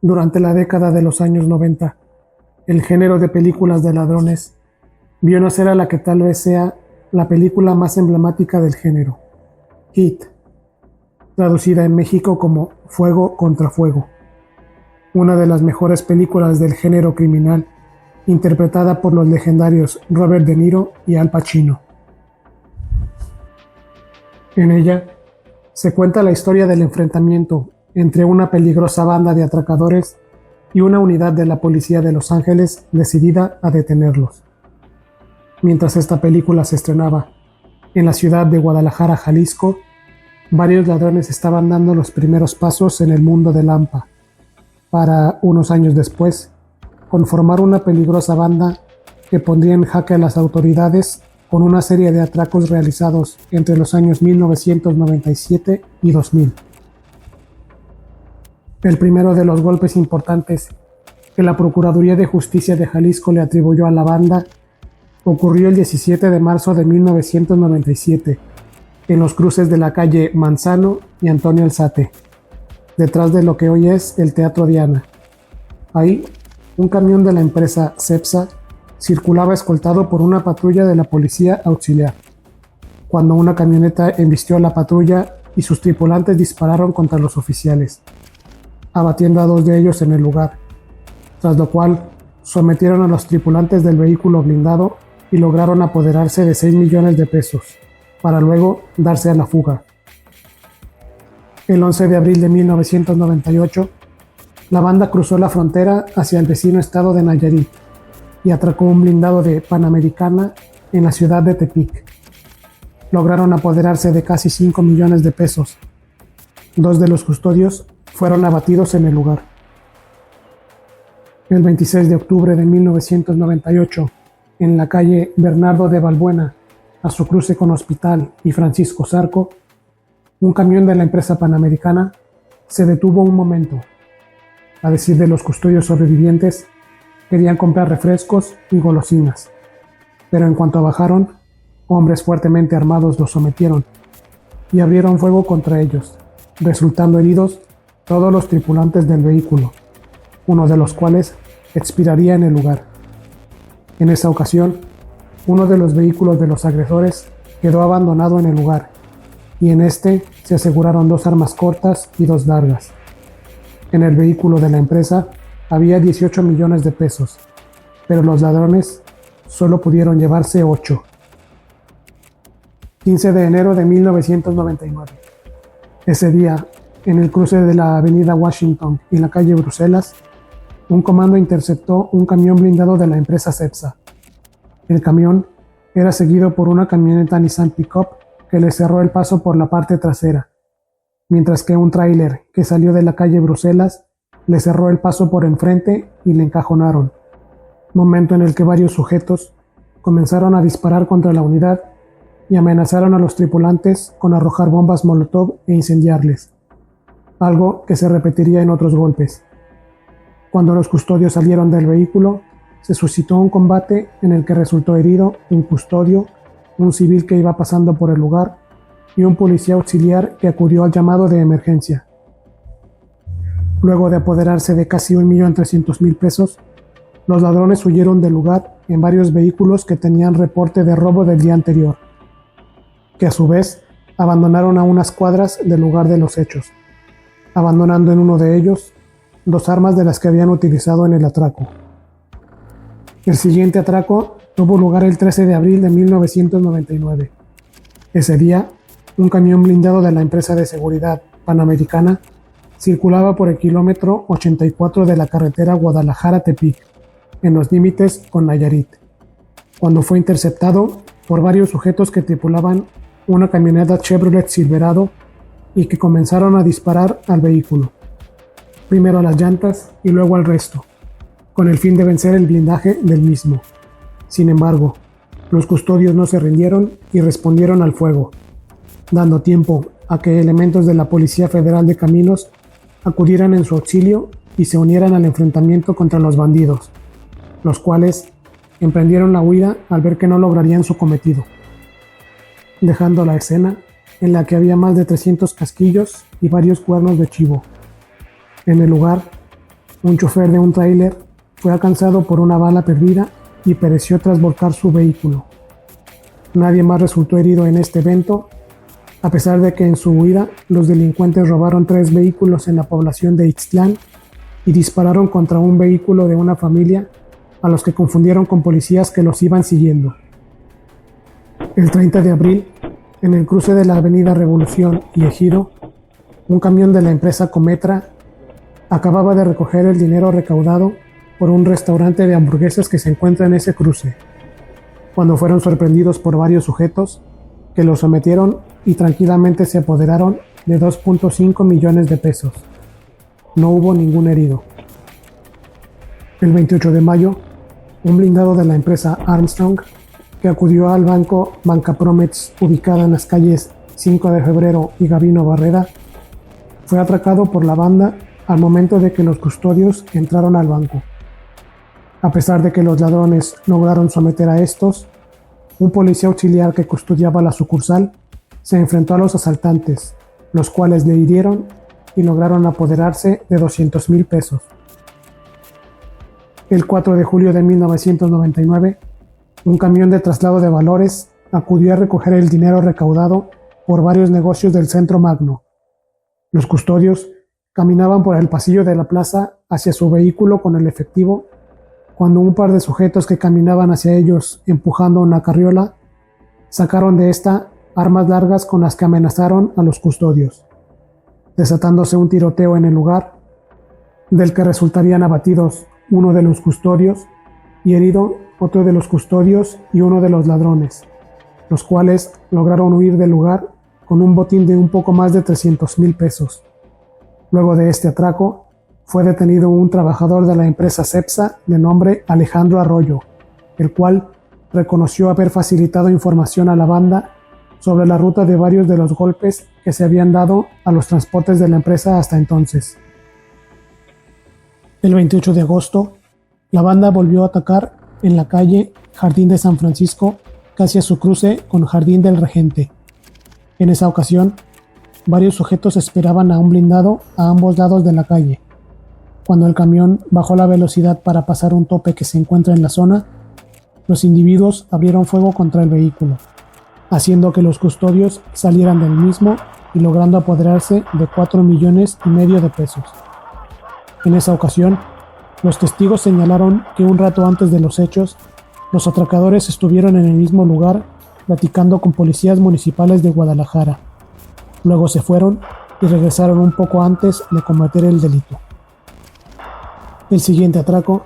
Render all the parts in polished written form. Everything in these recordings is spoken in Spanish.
Durante la década de los años 90, el género de películas de ladrones vio nacer a la que tal vez sea la película más emblemática del género, Hit, traducida en México como Fuego contra Fuego, una de las mejores películas del género criminal, interpretada por los legendarios Robert De Niro y Al Pacino. En ella se cuenta la historia del enfrentamiento entre una peligrosa banda de atracadores y una unidad de la policía de Los Ángeles decidida a detenerlos. Mientras esta película se estrenaba en la ciudad de Guadalajara, Jalisco, varios ladrones estaban dando los primeros pasos en el mundo del AMPA, para, unos años después, conformar una peligrosa banda que pondría en jaque a las autoridades con una serie de atracos realizados entre los años 1997 y 2000. El primero de los golpes importantes que la Procuraduría de Justicia de Jalisco le atribuyó a la banda ocurrió el 17 de marzo de 1997, en los cruces de la calle Manzano y Antonio Alzate, detrás de lo que hoy es el Teatro Diana. Ahí, un camión de la empresa Cepsa circulaba escoltado por una patrulla de la policía auxiliar, cuando una camioneta embistió a la patrulla y sus tripulantes dispararon contra los oficiales, abatiendo a 2 de ellos en el lugar, tras lo cual sometieron a los tripulantes del vehículo blindado y lograron apoderarse de 6 millones de pesos, para luego darse a la fuga. El 11 de abril de 1998, la banda cruzó la frontera hacia el vecino estado de Nayarit y atracó un blindado de Panamericana en la ciudad de Tepic. Lograron apoderarse de casi 5 millones de pesos. 2 de los custodios fueron abatidos en el lugar. El 26 de octubre de 1998, en la calle Bernardo de Balbuena, a su cruce con Hospital y Francisco Zarco, un camión de la empresa Panamericana se detuvo un momento. A decir de los custodios sobrevivientes, querían comprar refrescos y golosinas, pero en cuanto bajaron, hombres fuertemente armados los sometieron y abrieron fuego contra ellos, resultando heridos todos los tripulantes del vehículo, uno de los cuales expiraría en el lugar. En esa ocasión, uno de los vehículos de los agresores quedó abandonado en el lugar, y en este se aseguraron 2 armas cortas y 2 largas. En el vehículo de la empresa había 18 millones de pesos, pero los ladrones solo pudieron llevarse 8. 15 de enero de 1999. Ese día, en el cruce de la avenida Washington y la calle Bruselas, un comando interceptó un camión blindado de la empresa Cepsa. El camión era seguido por una camioneta Nissan Pickup que le cerró el paso por la parte trasera, mientras que un tráiler que salió de la calle Bruselas le cerró el paso por enfrente y le encajonaron, momento en el que varios sujetos comenzaron a disparar contra la unidad y amenazaron a los tripulantes con arrojar bombas Molotov e incendiarles, algo que se repetiría en otros golpes. Cuando los custodios salieron del vehículo, se suscitó un combate en el que resultó herido un custodio, un civil que iba pasando por el lugar y un policía auxiliar que acudió al llamado de emergencia. Luego de apoderarse de casi 1.300.000 pesos, los ladrones huyeron del lugar en varios vehículos que tenían reporte de robo del día anterior, que a su vez abandonaron a unas cuadras del lugar de los hechos, abandonando en uno de ellos 2 armas de las que habían utilizado en el atraco. El siguiente atraco tuvo lugar el 13 de abril de 1999. Ese día, un camión blindado de la empresa de seguridad Panamericana circulaba por el kilómetro 84 de la carretera Guadalajara-Tepic, en los límites con Nayarit, cuando fue interceptado por varios sujetos que tripulaban una camioneta Chevrolet Silverado y que comenzaron a disparar al vehículo, primero a las llantas y luego al resto, con el fin de vencer el blindaje del mismo. Sin embargo, los custodios no se rindieron y respondieron al fuego, dando tiempo a que elementos de la Policía Federal de Caminos acudieran en su auxilio y se unieran al enfrentamiento contra los bandidos, los cuales emprendieron la huida al ver que no lograrían su cometido, dejando la escena en la que había más de 300 casquillos y varios cuernos de chivo. En el lugar, un chofer de un tráiler, fue alcanzado por una bala perdida y pereció tras volcar su vehículo. Nadie más resultó herido en este evento, a pesar de que en su huida los delincuentes robaron 3 vehículos en la población de Ixtlán y dispararon contra un vehículo de una familia a los que confundieron con policías que los iban siguiendo. El 30 de abril, en el cruce de la avenida Revolución y Ejido, un camión de la empresa Cometra acababa de recoger el dinero recaudado por un restaurante de hamburguesas que se encuentra en ese cruce, cuando fueron sorprendidos por varios sujetos que los sometieron y tranquilamente se apoderaron de 2.5 millones de pesos. No hubo ningún herido. El 28 de mayo, un blindado de la empresa Armstrong, que acudió al banco Bancapromets ubicada en las calles 5 de Febrero y Gabino Barreda, fue atracado por la banda al momento de que los custodios entraron al banco. A pesar de que los ladrones lograron someter a estos, un policía auxiliar que custodiaba la sucursal se enfrentó a los asaltantes, los cuales le hirieron y lograron apoderarse de 200,000 pesos. El 4 de julio de 1999, un camión de traslado de valores acudió a recoger el dinero recaudado por varios negocios del Centro Magno. Los custodios caminaban por el pasillo de la plaza hacia su vehículo con el efectivo, cuando un par de sujetos que caminaban hacia ellos empujando una carriola sacaron de esta armas largas con las que amenazaron a los custodios, desatándose un tiroteo en el lugar, del que resultarían abatidos uno de los custodios y herido otro de los custodios y uno de los ladrones, los cuales lograron huir del lugar con un botín de un poco más de 300,000 pesos. Luego de este atraco, fue detenido un trabajador de la empresa Cepsa de nombre Alejandro Arroyo, el cual reconoció haber facilitado información a la banda sobre la ruta de varios de los golpes que se habían dado a los transportes de la empresa hasta entonces. El 28 de agosto, la banda volvió a atacar en la calle Jardín de San Francisco, casi a su cruce con Jardín del Regente. En esa ocasión, varios sujetos esperaban a un blindado a ambos lados de la calle. Cuando el camión bajó la velocidad para pasar un tope que se encuentra en la zona, los individuos abrieron fuego contra el vehículo, haciendo que los custodios salieran del mismo y logrando apoderarse de 4,5 millones de pesos. En esa ocasión, los testigos señalaron que un rato antes de los hechos, los atracadores estuvieron en el mismo lugar platicando con policías municipales de Guadalajara. Luego se fueron y regresaron un poco antes de cometer el delito. El siguiente atraco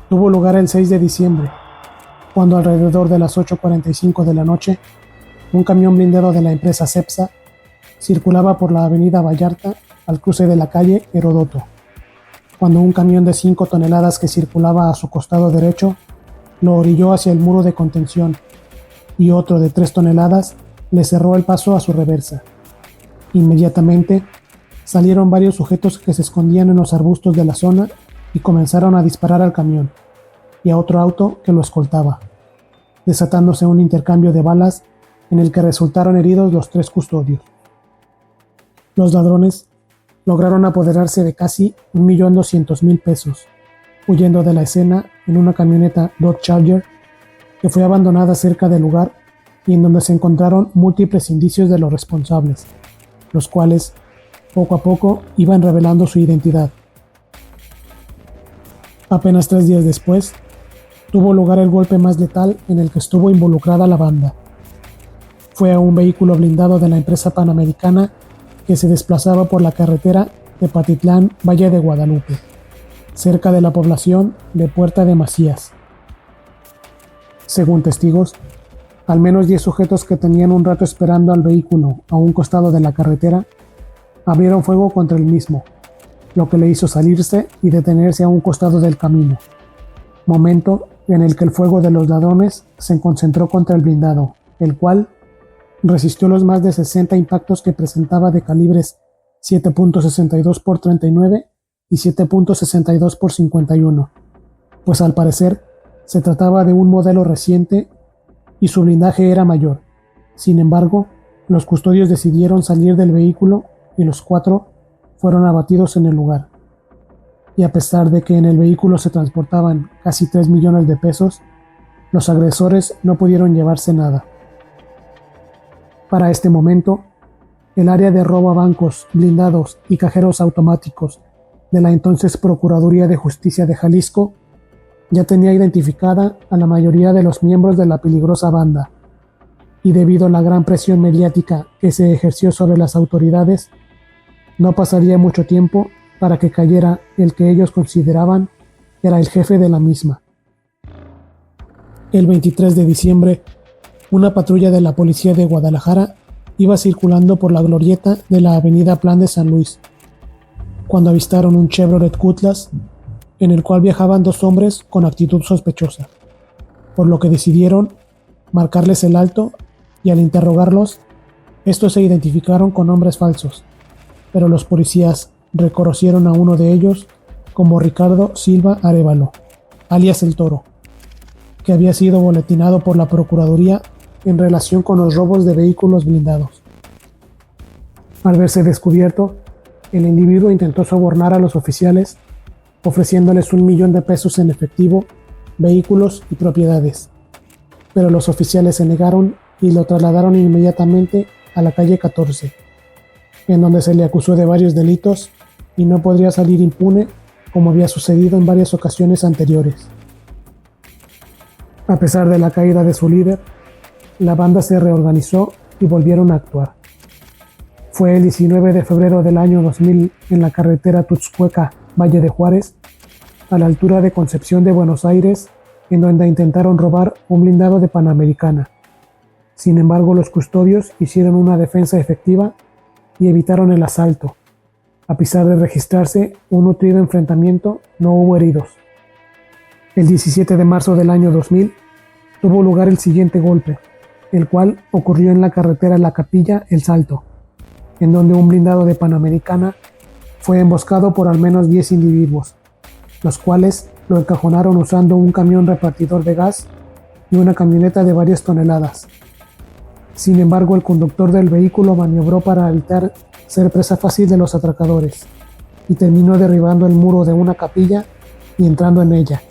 tuvo lugar el 6 de diciembre, cuando alrededor de las 8:45 de la noche, un camión blindado de la empresa Cepsa circulaba por la avenida Vallarta al cruce de la calle Herodoto, cuando un camión de 5 toneladas que circulaba a su costado derecho lo orilló hacia el muro de contención y otro de 3 toneladas le cerró el paso a su reversa. Inmediatamente salieron varios sujetos que se escondían en los arbustos de la zona y comenzaron a disparar al camión y a otro auto que lo escoltaba, desatándose un intercambio de balas en el que resultaron heridos los 3 custodios. Los ladrones lograron apoderarse de casi 1.200.000 pesos, huyendo de la escena en una camioneta Dodge Charger que fue abandonada cerca del lugar y en donde se encontraron múltiples indicios de los responsables, los cuales poco a poco iban revelando su identidad. Apenas 3 días después, tuvo lugar el golpe más letal en el que estuvo involucrada la banda. Fue a un vehículo blindado de la empresa Panamericana que se desplazaba por la carretera de Patitlán, Valle de Guadalupe, cerca de la población de Puerta de Macías. Según testigos, al menos 10 sujetos que tenían un rato esperando al vehículo a un costado de la carretera abrieron fuego contra el mismo, lo que le hizo salirse y detenerse a un costado del camino, momento en el que el fuego de los ladrones se concentró contra el blindado, el cual resistió los más de 60 impactos que presentaba de calibres 7.62 x 39 y 7.62 x 51, pues al parecer se trataba de un modelo reciente y su blindaje era mayor. Sin embargo, los custodios decidieron salir del vehículo y los 4 fueron abatidos en el lugar. y a pesar de que en el vehículo se transportaban casi 3 millones de pesos, los agresores no pudieron llevarse nada. Para este momento, el área de robo a bancos, blindados y cajeros automáticos de la entonces Procuraduría de Justicia de Jalisco ya tenía identificada a la mayoría de los miembros de la peligrosa banda, y debido a la gran presión mediática que se ejerció sobre las autoridades, no pasaría mucho tiempo para que cayera el que ellos consideraban era el jefe de la misma. El 23 de diciembre, una patrulla de la policía de Guadalajara iba circulando por la glorieta de la avenida Plan de San Luis, cuando avistaron un Chevrolet Cutlass en el cual viajaban dos hombres con actitud sospechosa, por lo que decidieron marcarles el alto y al interrogarlos, estos se identificaron con nombres falsos, pero los policías reconocieron a uno de ellos como Ricardo Silva Arévalo, alias El Toro, que había sido boletinado por la Procuraduría en relación con los robos de vehículos blindados. Al verse descubierto, el individuo intentó sobornar a los oficiales ofreciéndoles 1 millón de pesos en efectivo, vehículos y propiedades, pero los oficiales se negaron y lo trasladaron inmediatamente a la calle 14, en donde se le acusó de varios delitos y no podría salir impune como había sucedido en varias ocasiones anteriores. A pesar de la caída de su líder, la banda se reorganizó y volvieron a actuar. Fue el 19 de febrero del año 2000 en la carretera Tuxcueca-Valle de Juárez, a la altura de Concepción de Buenos Aires, en donde intentaron robar un blindado de Panamericana. Sin embargo, los custodios hicieron una defensa efectiva y evitaron el asalto. A pesar de registrarse un nutrido enfrentamiento, no hubo heridos. El 17 de marzo del año 2000 tuvo lugar el siguiente golpe, el cual ocurrió en la carretera La Capilla-El Salto, en donde un blindado de Panamericana fue emboscado por al menos 10 individuos, los cuales lo encajonaron usando un camión repartidor de gas y una camioneta de varias toneladas. Sin embargo, el conductor del vehículo maniobró para evitar ser presa fácil de los atracadores y terminó derribando el muro de una capilla y entrando en ella.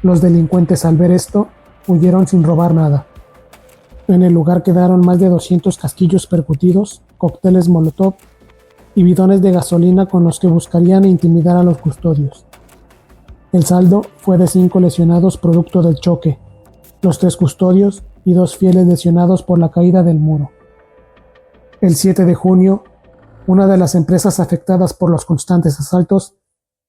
Los delincuentes, al ver esto, huyeron sin robar nada. En el lugar quedaron más de 200 casquillos percutidos, cócteles Molotov y bidones de gasolina con los que buscarían intimidar a los custodios. El saldo fue de 5 lesionados producto del choque, los 3 custodios y 2 fieles lesionados por la caída del muro. El 7 de junio, una de las empresas afectadas por los constantes asaltos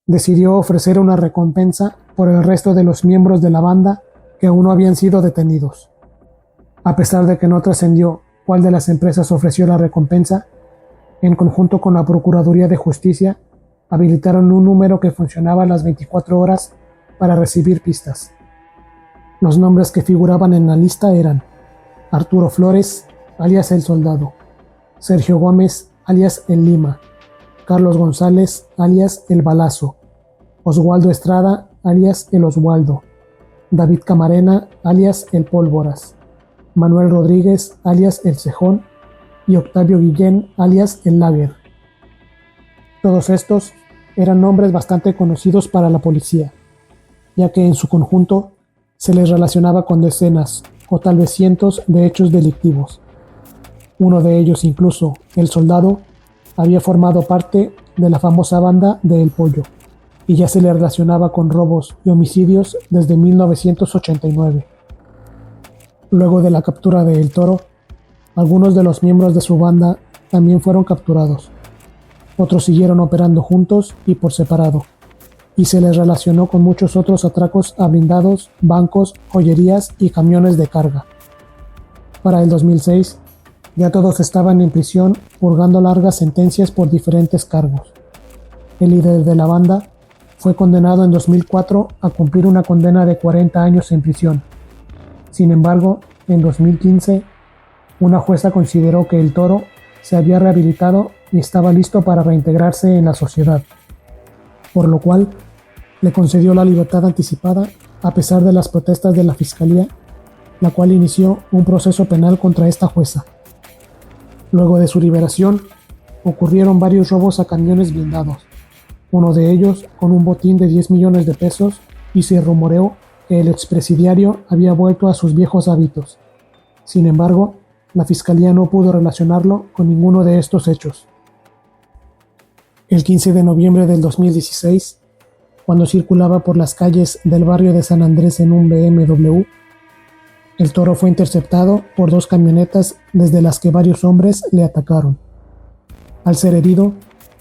decidió ofrecer una recompensa por el resto de los miembros de la banda que aún no habían sido detenidos. A pesar de que no trascendió cuál de las empresas ofreció la recompensa, en conjunto con la Procuraduría de Justicia, habilitaron un número que funcionaba las 24 horas para recibir pistas. Los nombres que figuraban en la lista eran Arturo Flores, alias El Soldado, Sergio Gómez, alias El Lima, Carlos González, alias El Balazo, Oswaldo Estrada, alias El Oswaldo, David Camarena, alias El Pólvoras, Manuel Rodríguez, alias El Cejón, y Octavio Guillén, alias El Lager. Todos estos eran nombres bastante conocidos para la policía, ya que en su conjunto se les relacionaba con decenas o tal vez cientos de hechos delictivos. Uno de ellos, incluso El Soldado, había formado parte de la famosa banda de El Pollo, y ya se le relacionaba con robos y homicidios desde 1989. Luego de la captura de El Toro, algunos de los miembros de su banda también fueron capturados. Otros siguieron operando juntos y por separado, y se les relacionó con muchos otros atracos a blindados, bancos, joyerías y camiones de carga. Para el 2006, ya todos estaban en prisión purgando largas sentencias por diferentes cargos. El líder de la banda fue condenado en 2004 a cumplir una condena de 40 años en prisión. Sin embargo, en 2015, una jueza consideró que El Toro se había rehabilitado y estaba listo para reintegrarse en la sociedad, por lo cual le concedió la libertad anticipada a pesar de las protestas de la Fiscalía, la cual inició un proceso penal contra esta jueza. Luego de su liberación, ocurrieron varios robos a camiones blindados, uno de ellos con un botín de 10 millones de pesos, y se rumoreó que el expresidiario había vuelto a sus viejos hábitos. Sin embargo, la fiscalía no pudo relacionarlo con ninguno de estos hechos. El 15 de noviembre del 2016, cuando circulaba por las calles del barrio de San Andrés en un BMW, el Toro fue interceptado por dos camionetas desde las que varios hombres le atacaron. Al ser herido,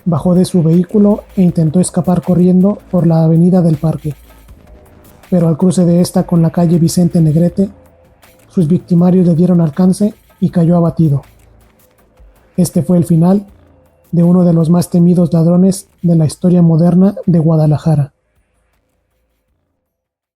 bajó de su vehículo e intentó escapar corriendo por la avenida del Parque. Pero al cruce de esta con la calle Vicente Negrete, sus victimarios le dieron alcance y cayó abatido. Este fue el final de uno de los más temidos ladrones de la historia moderna de Guadalajara.